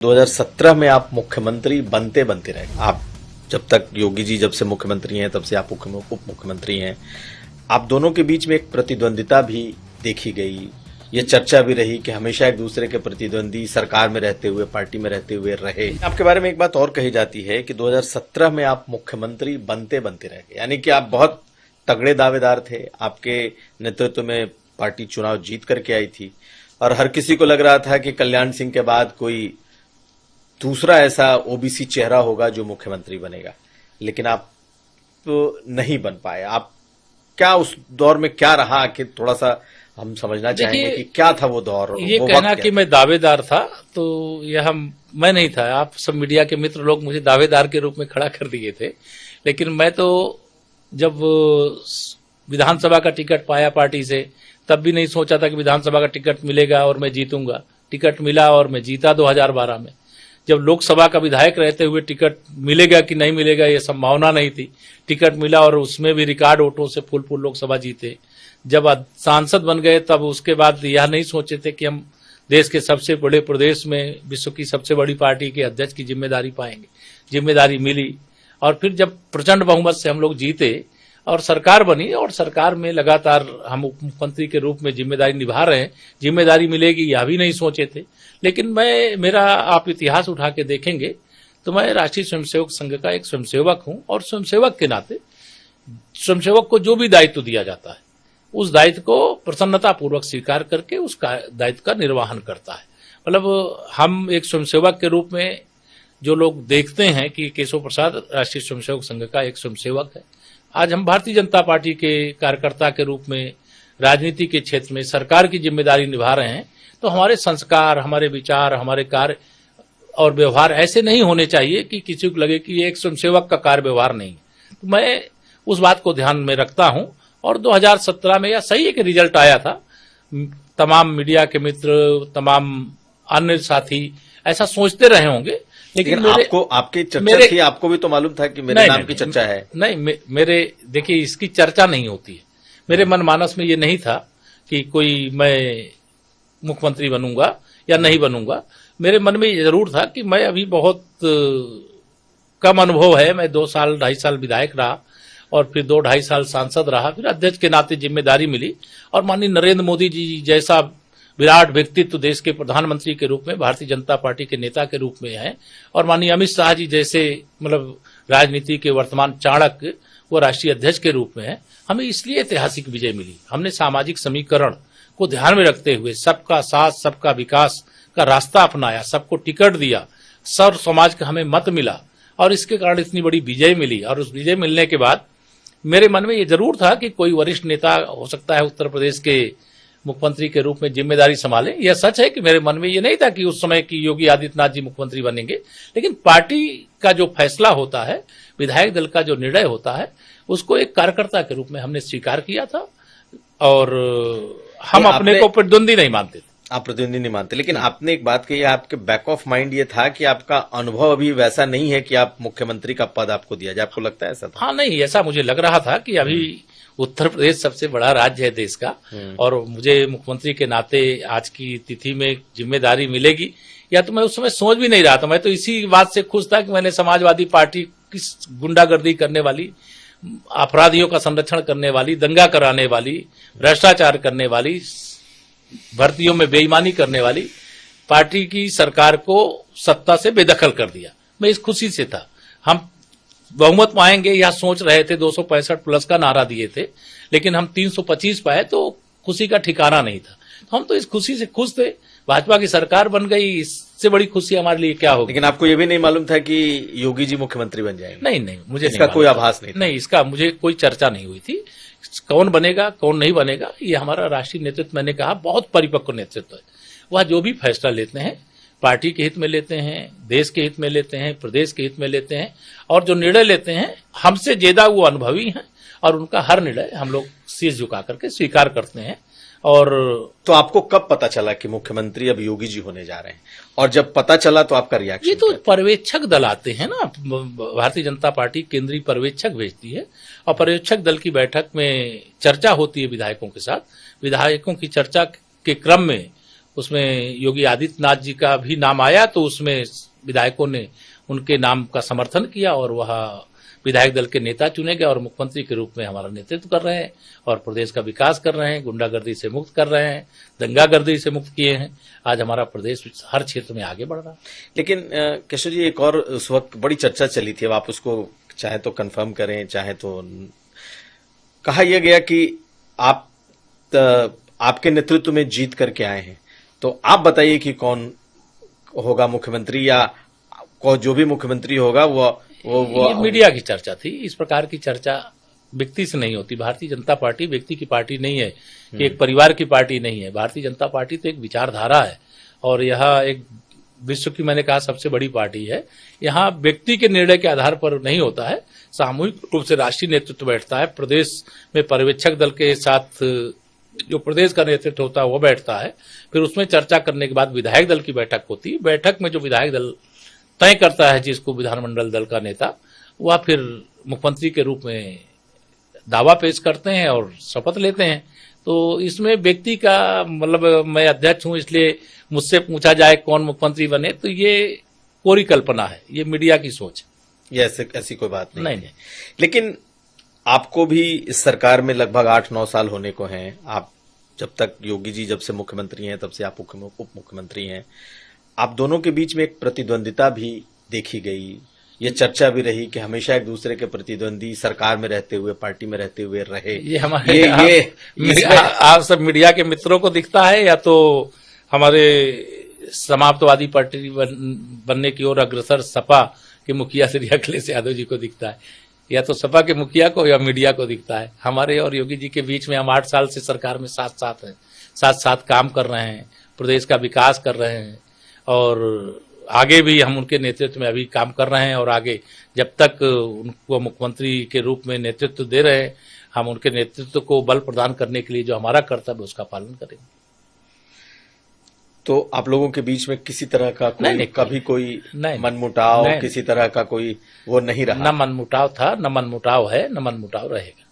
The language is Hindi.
2017 में आप मुख्यमंत्री बनते बनते रहे। आप जब तक योगी जी जब से मुख्यमंत्री हैं तब से आप उप मुख्यमंत्री हैं। आप दोनों के बीच में एक प्रतिद्वंदिता भी देखी गई। ये चर्चा भी रही कि हमेशा एक दूसरे के प्रतिद्वंदी सरकार में रहते हुए, पार्टी में रहते हुए रहे। आपके बारे में एक बात और कही जाती है कि 2017 में आप मुख्यमंत्री बनते बनते रह गए, यानी कि आप बहुत तगड़े दावेदार थे। आपके नेतृत्व में पार्टी चुनाव जीत करके आई थी और हर किसी को लग रहा था कि कल्याण सिंह के बाद कोई दूसरा ऐसा ओबीसी चेहरा होगा जो मुख्यमंत्री बनेगा, लेकिन आप तो नहीं बन पाए। आप क्या उस दौर में क्या रहा कि थोड़ा सा हम समझना चाहेंगे कि क्या था वो दौर। ये वो कहना कि मैं दावेदार था तो यह मैं नहीं था। आप सब मीडिया के मित्र लोग मुझे दावेदार के रूप में खड़ा कर दिए थे, लेकिन मैं तो जब विधानसभा का टिकट पाया पार्टी से तब भी नहीं सोचा था कि विधानसभा का टिकट मिलेगा और मैं जीतूंगा। टिकट मिला और मैं जीता 2012 में। जब लोकसभा का विधायक रहते हुए टिकट मिलेगा कि नहीं मिलेगा ये संभावना नहीं थी। टिकट मिला और उसमें भी रिकॉर्ड वोटों से फुल लोकसभा जीते। जब सांसद बन गए तब उसके बाद यह नहीं सोचे थे कि हम देश के सबसे बड़े प्रदेश में विश्व की सबसे बड़ी पार्टी के अध्यक्ष की जिम्मेदारी पाएंगे। जिम्मेदारी मिली और फिर जब प्रचंड बहुमत से हम लोग जीते और सरकार बनी और सरकार में लगातार हम उप मुख्यमंत्री के रूप में जिम्मेदारी निभा रहे हैं। जिम्मेदारी मिलेगी यह भी नहीं सोचे थे, लेकिन मेरा आप इतिहास उठा के देखेंगे तो मैं राष्ट्रीय स्वयंसेवक संघ का एक स्वयंसेवक हूं और स्वयंसेवक के नाते स्वयंसेवक को जो भी दायित्व दिया जाता है उस दायित्व को प्रसन्नता पूर्वक स्वीकार करके उस दायित्व का निर्वहन करता है। मतलब हम एक स्वयंसेवक के रूप में जो लोग देखते हैं कि केशव प्रसाद राष्ट्रीय स्वयंसेवक संघ का एक स्वयंसेवक है। आज हम भारतीय जनता पार्टी के कार्यकर्ता के रूप में राजनीति के क्षेत्र में सरकार की जिम्मेदारी निभा रहे हैं, तो हमारे संस्कार, हमारे विचार, हमारे कार्य और व्यवहार ऐसे नहीं होने चाहिए कि किसी को लगे कि ये एक स्वयंसेवक का कार्य व्यवहार नहीं है। तो मैं उस बात को ध्यान में रखता हूं और 2017 में यह सही है कि रिजल्ट आया था। तमाम मीडिया के मित्र, तमाम अन्य साथी ऐसा सोचते रहे होंगे, लेकिन आपको आपकी चर्चा थी, आपको भी तो मालूम था कि मेरे नाम की चर्चा है। नहीं, मेरे देखिए इसकी चर्चा नहीं होती है। मेरे मनमानस में ये नहीं था कि कोई मैं मुख्यमंत्री बनूंगा या नहीं बनूंगा। मेरे मन में ये जरूर था कि मैं अभी बहुत कम अनुभव है। मैं 2 साल 2.5 साल विधायक रहा और फिर 2-2.5 साल सांसद रहा, फिर अध्यक्ष के नाते जिम्मेदारी मिली और माननीय नरेंद्र मोदी जी जैसा विराट व्यक्तित्व देश के प्रधानमंत्री के रूप में, भारतीय जनता पार्टी के नेता के रूप में है और माननीय अमित शाह जी जैसे मतलब राजनीति के वर्तमान चाणक्य वो राष्ट्रीय अध्यक्ष के रूप में है। हमें इसलिए ऐतिहासिक विजय मिली। हमने सामाजिक समीकरण को ध्यान में रखते हुए सबका साथ, सबका विकास का रास्ता अपनाया, सबको टिकट दिया, सर्व समाज का हमें मत मिला और इसके कारण इतनी बड़ी विजय मिली। और उस विजय मिलने के बाद मेरे मन में ये जरूर था कि कोई वरिष्ठ नेता हो सकता है उत्तर प्रदेश के मुख्यमंत्री के रूप में जिम्मेदारी संभाले। यह सच है कि मेरे मन में ये नहीं था कि उस समय की योगी आदित्यनाथ जी मुख्यमंत्री बनेंगे, लेकिन पार्टी का जो फैसला होता है, विधायक दल का जो निर्णय होता है, उसको एक कार्यकर्ता के रूप में हमने स्वीकार किया था और हम अपने को प्रतिद्वंदी नहीं मानते थे। आप प्रतिद्वंदी नहीं मानते, लेकिन आपने एक बात कही, आपके बैक ऑफ माइंड ये था कि आपका अनुभव अभी वैसा नहीं है कि आप मुख्यमंत्री का पद आपको दिया जाए। आपको लगता है ऐसा था? हाँ, नहीं, ऐसा मुझे लग रहा था कि अभी उत्तर प्रदेश सबसे बड़ा राज्य है देश का और मुझे मुख्यमंत्री के नाते आज की तिथि में जिम्मेदारी मिलेगी, या तो मैं उस समय सोच भी नहीं रहा था। मैं तो इसी बात से खुश था कि मैंने समाजवादी पार्टी की गुंडागर्दी करने वाली, अपराधियों का संरक्षण करने वाली, दंगा कराने वाली, भ्रष्टाचार करने वाली, भर्तियों में बेईमानी करने वाली पार्टी की सरकार को सत्ता से बेदखल कर दिया। मैं इस खुशी से था। हम बहुमत पाएंगे यह सोच रहे थे, 265 प्लस का नारा दिए थे, लेकिन हम 325 पाए तो खुशी का ठिकाना नहीं था। हम तो इस खुशी से खुश थे। भाजपा की सरकार बन गई, इससे बड़ी खुशी हमारे लिए क्या होगी। लेकिन आपको ये भी नहीं मालूम था कि योगी जी मुख्यमंत्री बन जाएंगे? नहीं, मुझे इसका कोई आभास नहीं था? नहीं, इसका मुझे कोई चर्चा नहीं हुई थी। कौन बनेगा कौन नहीं बनेगा ये हमारा राष्ट्रीय नेतृत्व, मैंने कहा, बहुत परिपक्व नेतृत्व है। वह जो भी फैसला लेते हैं पार्टी के हित में लेते हैं, देश के हित में लेते हैं, प्रदेश के हित में लेते हैं और जो निर्णय लेते हैं हमसे ज्यादा वो अनुभवी हैं और उनका हर निर्णय हम लोग शीश झुका करके स्वीकार करते हैं। और तो आपको कब पता चला कि मुख्यमंत्री अब योगी जी होने जा रहे हैं, और जब पता चला तो आपका रिएक्शन? ये तो पर्यवेक्षक दल आते हैं ना, भारतीय जनता पार्टी केंद्रीय पर्यवेक्षक भेजती है और पर्यवेक्षक दल की बैठक में चर्चा होती है विधायकों के साथ। विधायकों की चर्चा के क्रम में उसमें योगी आदित्यनाथ जी का भी नाम आया, तो उसमें विधायकों ने उनके नाम का समर्थन किया और वह विधायक दल के नेता चुने गए और मुख्यमंत्री के रूप में हमारा नेतृत्व कर रहे हैं और प्रदेश का विकास कर रहे हैं, गुंडागर्दी से मुक्त कर रहे हैं, दंगागर्दी से मुक्त किए हैं। आज हमारा प्रदेश हर क्षेत्र में आगे बढ़ रहा है। लेकिन केशव जी, एक और उस वक्त बड़ी चर्चा चली थी, अब आप उसको चाहे तो कंफर्म करें चाहे तो, कहा यह गया कि आप आपके नेतृत्व में जीत करके आए हैं, तो आप बताइए कि कौन होगा मुख्यमंत्री, या जो भी मुख्यमंत्री होगा वो ये मीडिया की चर्चा थी। इस प्रकार की चर्चा व्यक्ति से नहीं होती। भारतीय जनता पार्टी व्यक्ति की पार्टी नहीं है कि एक परिवार की पार्टी नहीं है। भारतीय जनता पार्टी तो एक विचारधारा है और यह एक विश्व की, मैंने कहा, सबसे बड़ी पार्टी है। यहाँ व्यक्ति के निर्णय के आधार पर नहीं होता है, सामूहिक रूप से राष्ट्रीय नेतृत्व बैठता है। प्रदेश में पर्यवेक्षक दल के साथ जो प्रदेश का नेतृत्व होता है वो बैठता है, फिर उसमें चर्चा करने के बाद विधायक दल की बैठक होती है। बैठक में जो विधायक दल तय करता है जिसको विधानमंडल दल का नेता, वह फिर मुख्यमंत्री के रूप में दावा पेश करते हैं और शपथ लेते हैं। तो इसमें व्यक्ति का मतलब, मैं अध्यक्ष हूं इसलिए मुझसे पूछा जाए कौन मुख्यमंत्री बने, तो ये कोरी कल्पना है, ये मीडिया की सोच है। ये ऐसी कोई बात नहीं। लेकिन आपको भी इस सरकार में लगभग 8-9 साल होने को हैं। आप जब तक योगी जी जब से मुख्यमंत्री हैं तब से आप उप मुख्यमंत्री हैं। आप दोनों के बीच में एक प्रतिद्वंदिता भी देखी गई, ये चर्चा भी रही कि हमेशा एक दूसरे के प्रतिद्वंदी सरकार में रहते हुए, पार्टी में रहते हुए रहे। ये हमारे आप सब मीडिया के मित्रों को दिखता है या तो हमारे समाप्तवादी पार्टी बनने की ओर अग्रसर सपा के मुखिया श्री अखिलेश यादव जी को दिखता है, या तो सपा के मुखिया को या मीडिया को दिखता है। हमारे और योगी जी के बीच में हम 8 साल से सरकार में साथ साथ काम कर रहे हैं, प्रदेश का विकास कर रहे हैं और आगे भी हम उनके नेतृत्व में अभी काम कर रहे हैं और आगे जब तक उनको मुख्यमंत्री के रूप में नेतृत्व दे रहे हैं, हम उनके नेतृत्व को बल प्रदान करने के लिए जो हमारा कर्तव्य है उसका पालन करेंगे। तो आप लोगों के बीच में किसी तरह का कभी कोई मनमुटाव, किसी तरह का कोई वो नहीं रहा? न मनमुटाव था, न मनमुटाव है, न मनमुटाव रहेगा।